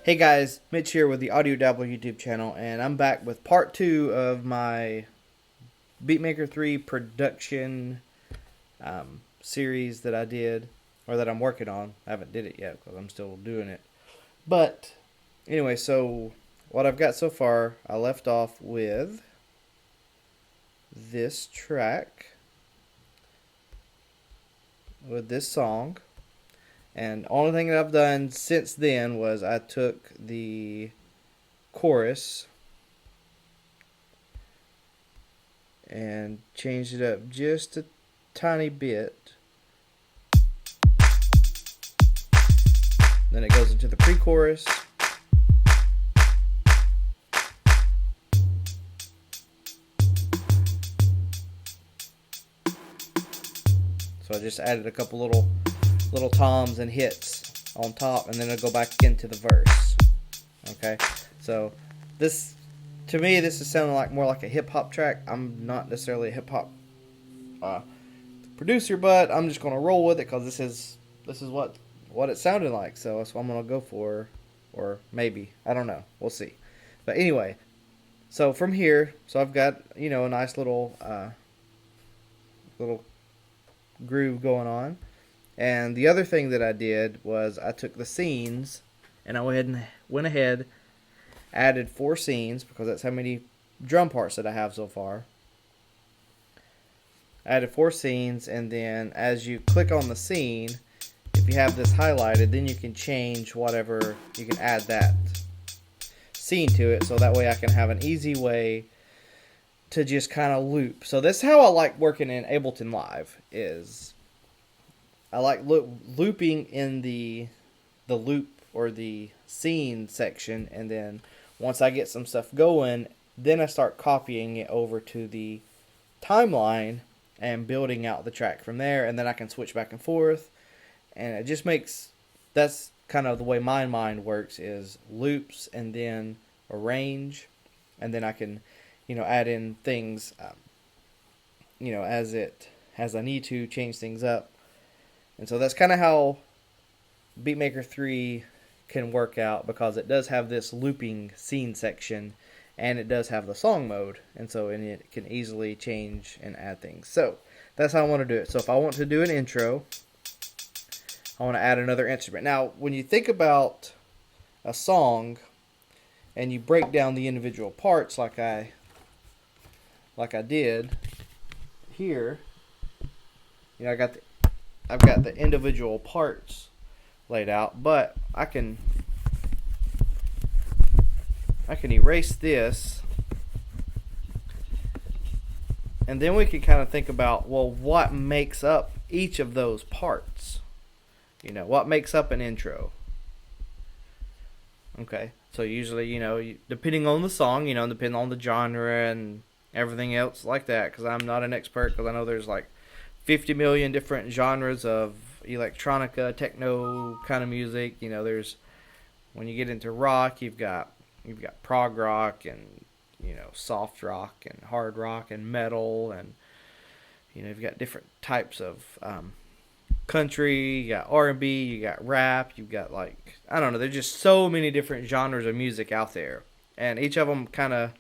Hey guys, Mitch here with the TheAudioDabbler YouTube channel, and I'm back with part 2 of my Beatmaker 3 production series that I did, or that I'm working on. I haven't did it yet because I'm still doing it. But anyway, so what I've got so far, I left off with this track, with this song. And the only thing that I've done since then was I took the chorus and changed it up just a tiny bit. Then it goes into the pre-chorus. So I just added a couple little toms and hits on top, and then it'll go back into the verse. Okay, so this, to me, this is sounding like more like a hip hop track. I'm not necessarily a hip hop producer, but I'm just gonna roll with it because this is what it sounded like. So that's what I'm gonna go for, or maybe, I don't know. We'll see. But anyway, so from here, so I've got a nice little groove going on. And the other thing that I did was I took the scenes and I went ahead, added 4 scenes because that's how many drum parts that I have so far. I added 4 scenes, and then as you click on the scene, if you have this highlighted, then you can change whatever, you can add that scene to it, so that way I can have an easy way to just kind of loop. So that's how I like working in Ableton Live, is I like looping in the loop or the scene section, and then once I get some stuff going, then I start copying it over to the timeline and building out the track from there, and then I can switch back and forth, and it just makes, that's kind of the way my mind works, is loops and then arrange, and then I can add in things as I need to change things up. And so that's kind of how Beatmaker 3 can work out, because it does have this looping scene section, and it does have the song mode, and so it can easily change and add things. So that's how I want to do it. So if I want to do an intro, I want to add another instrument. Now, when you think about a song and you break down the individual parts like I did here, I've got the individual parts laid out, but I can erase this, and then we can kind of think about, well, what makes up each of those parts? What makes up an intro? Okay, so usually, depending on the song, depending on the genre and everything else like that, because I'm not an expert, because I know there's like 50 million different genres of electronica, techno kind of music. There's, when you get into rock, you've got prog rock, and soft rock and hard rock and metal, and you've got different types of country, you got R&B, you got rap, you've got, like, I don't know, there's just so many different genres of music out there, and each of them kind of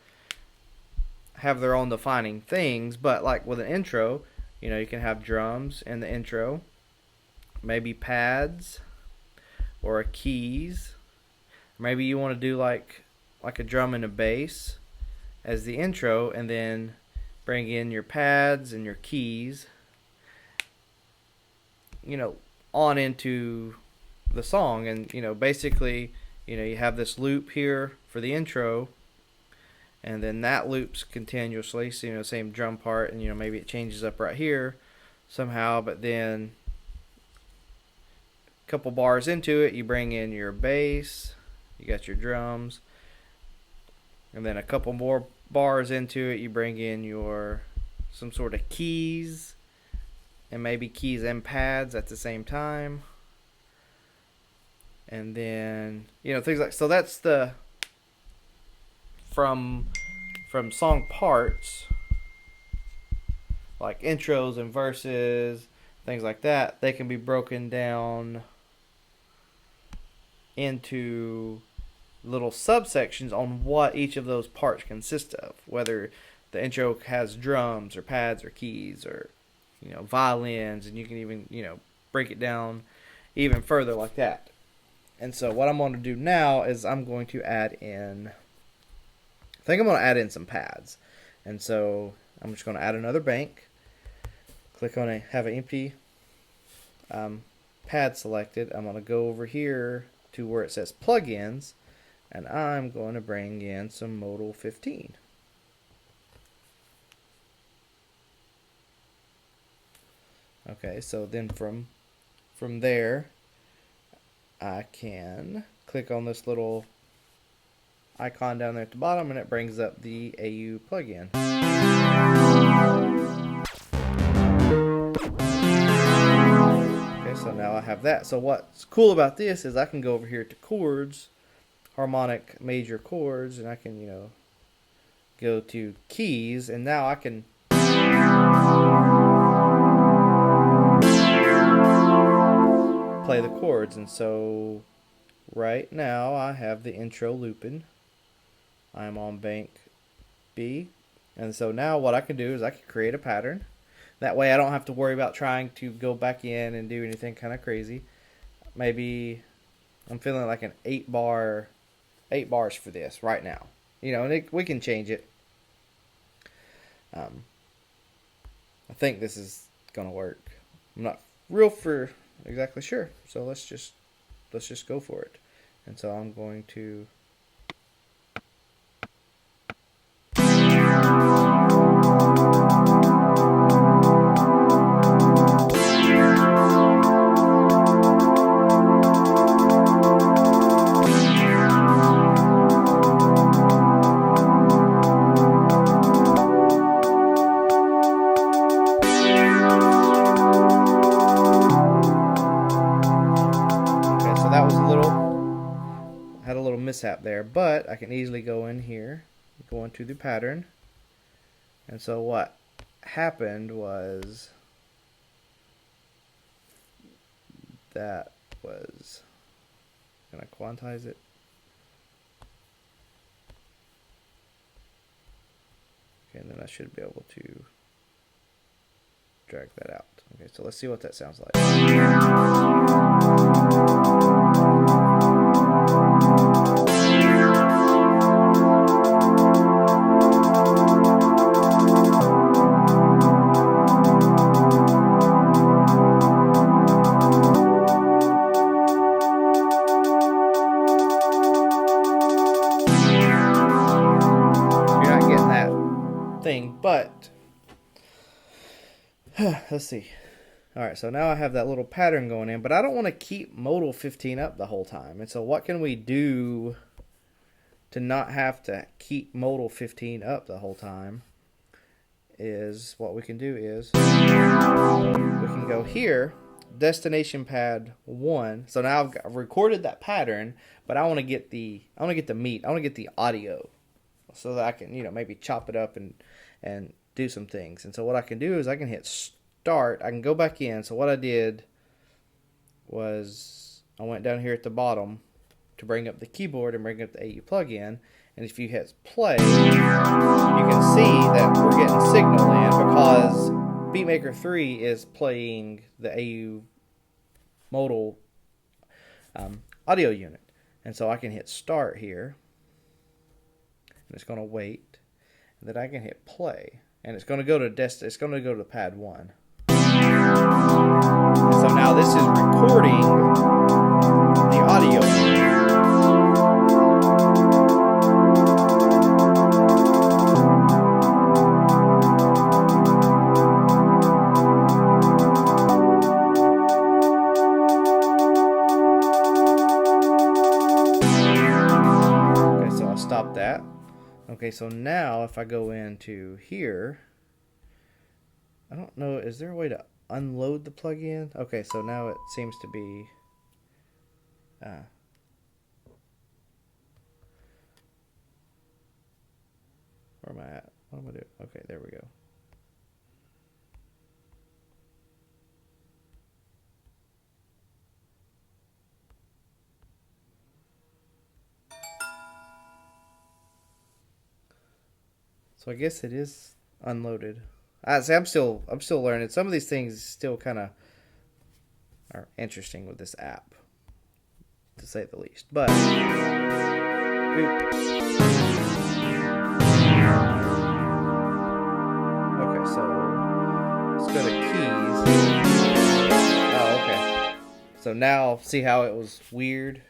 have their own defining things. But like with an intro, you can have drums in the intro, maybe pads or keys. Maybe you want to do like a drum and a bass as the intro, and then bring in your pads and your keys, on into the song. And basically, you have this loop here for the intro, and then that loops continuously, so same drum part, and maybe it changes up right here somehow, but then a couple bars into it, you bring in your bass, you got your drums, and then a couple more bars into it, you bring in your some sort of keys, and maybe keys and pads at the same time, and then things like, so that's the from song parts, like intros and verses, things like that. They can be broken down into little subsections on what each of those parts consist of, whether the intro has drums or pads or keys or, you know, violins, and you can even, you know, break it down even further like that. And so what I'm going to do now is I'm going to add in, I think I'm going to add in some pads. And so I'm just going to add another bank, click on have an empty pad selected. I'm going to go over here to where it says plugins, and I'm going to bring in some Modal 15. Okay, so then from there, I can click on this little icon down there at the bottom, and it brings up the AU plugin. Okay, so now I have that. So what's cool about this is I can go over here to chords, harmonic major chords, and I can, you know, go to keys, and now I can play the chords. And so right now I have the intro looping. I'm on bank B, and so now what I can do is I can create a pattern. That way I don't have to worry about trying to go back in and do anything kind of crazy. Maybe I'm feeling like an 8 bars for this right now, you know, and we can change it. I think this is gonna work. I'm not exactly sure, so let's just go for it. And so I'm going to mishap there, but I can easily go in here, go into the pattern. And so what happened was that was, can I quantize it? Okay, and then I should be able to drag that out. Okay, so let's see what that sounds like. But let's see. Alright, so now I have that little pattern going in, but I don't want to keep Modal 15 up the whole time. And so what can we do to not have to keep Modal 15 up the whole time? Is what we can do is we can go here, destination pad 1. So now I've recorded that pattern, but I want to get the meat. I want to get the audio so that I can, you know, maybe chop it up and do some things. And so what I can do is I can hit start. I can go back in. So what I did was I went down here at the bottom to bring up the keyboard and bring up the AU plugin. And if you hit play, you can see that we're getting signal in because Beatmaker 3 is playing the AU modal audio unit. And so I can hit start here, and it's going to wait. And then I can hit play, and it's going to go to it's going to go to pad 1. And so now this is recording the audio. Stop that. Okay, so now if I go into here, I don't know, is there a way to unload the plugin? Okay, so now it seems to be where am I at? What am I doing? Okay, there we go. So I guess it is unloaded. I'm still learning. Some of these things still kind of are interesting with this app, to say the least. But okay, so let's go to keys. Oh, okay. So now see how it was weird.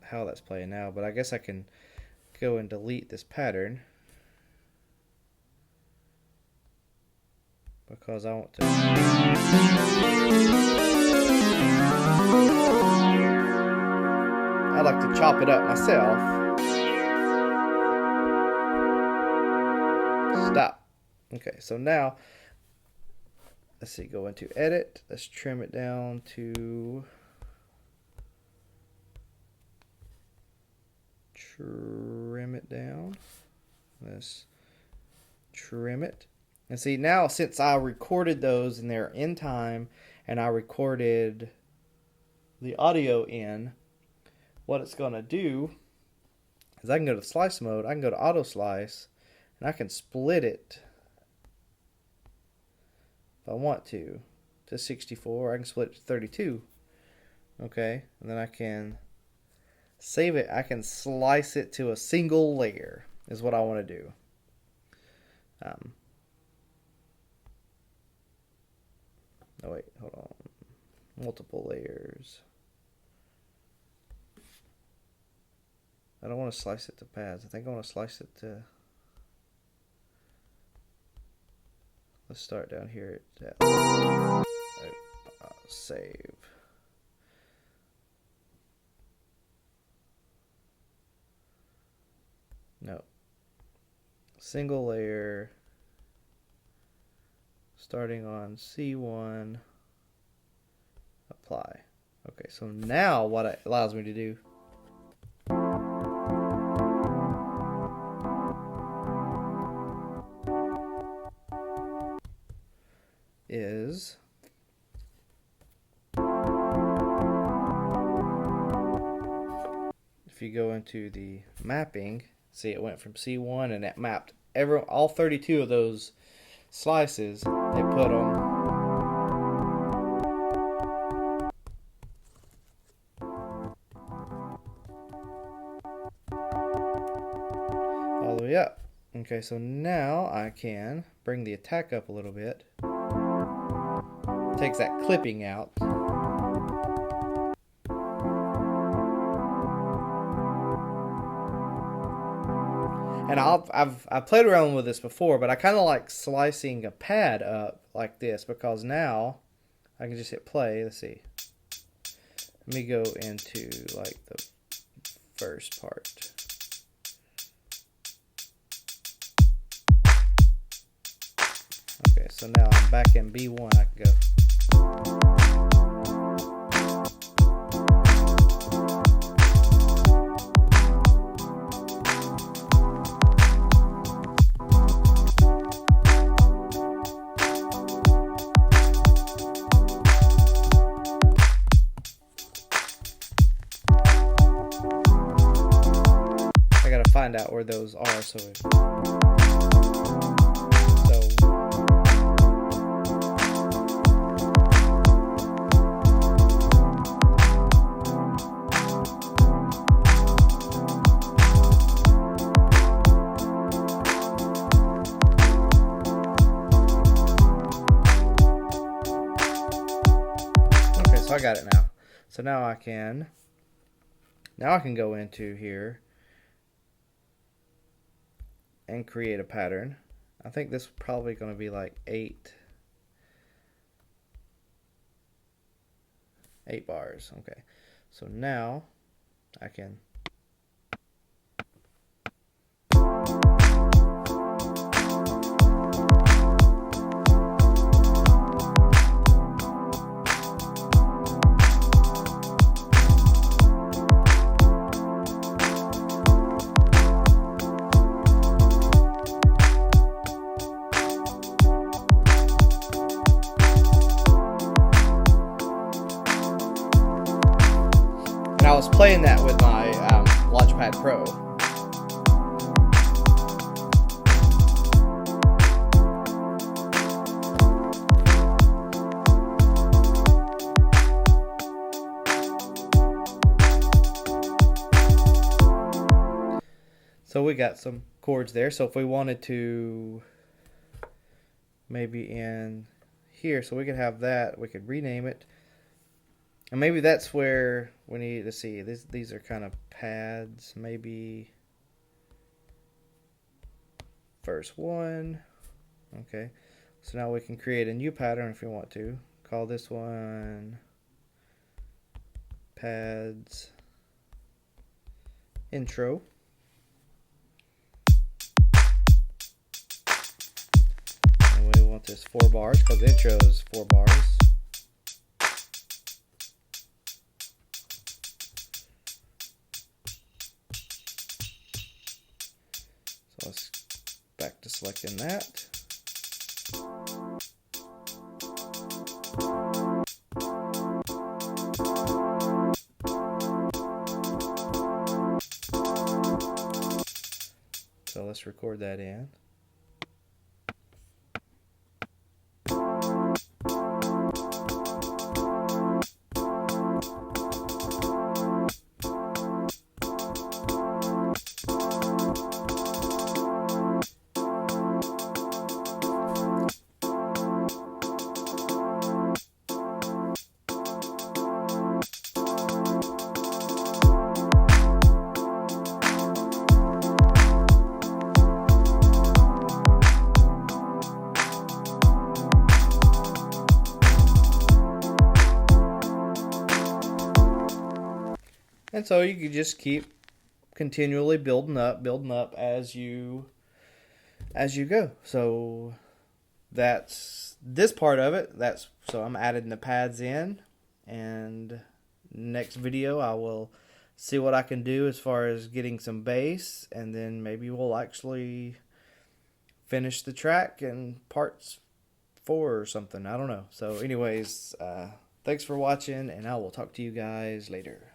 How that's playing now, but I guess I can go and delete this pattern because I want to. I like to chop it up myself. Stop. Okay, so now let's see, go into edit. Let's trim it down to Let's trim it. And see, now since I recorded those and they're in time and I recorded the audio in, what it's going to do is I can go to slice mode, I can go to auto slice, and I can split it if I want to 64. I can split it to 32. Okay, and then I can save it. I can slice it to a single layer is what I want to do. Oh wait, hold on. Multiple layers. I don't want to slice it to paths. I think I want to slice it to. Let's start down here at save. No. Single layer. Starting on C1. Apply. Okay, so now what it allows me to do is if you go into the mapping, see it went from C1 and it mapped all 32 of those slices. They put them all the way up. Okay, so now I can bring the attack up a little bit. Takes that clipping out. And I've played around with this before, but I kind of like slicing a pad up like this because now I can just hit play. Let's see. Let me go into like the first part. Okay, so now I'm back in B1. I can go. I gotta find out where those are, so I got it now. So now I can go into here and create a pattern. I think this is probably going to be like 8 bars. Okay. So now I can I was playing that with my LaunchPad Pro. So we got some chords there. So if we wanted to maybe in here, so we could have that, we could rename it. And maybe that's where we need to see. These are kind of pads, maybe first one. Okay. So now we can create a new pattern if we want to. Call this one pads intro. We want this 4 bars because the intro is 4 bars. So let's back to selecting that. So let's record that in. And so you can just keep continually building up as you go. So that's this part of it. So I'm adding the pads in, and next video I will see what I can do as far as getting some bass, and then maybe we'll actually finish the track in parts 4 or something. I don't know. So anyways, thanks for watching, and I will talk to you guys later.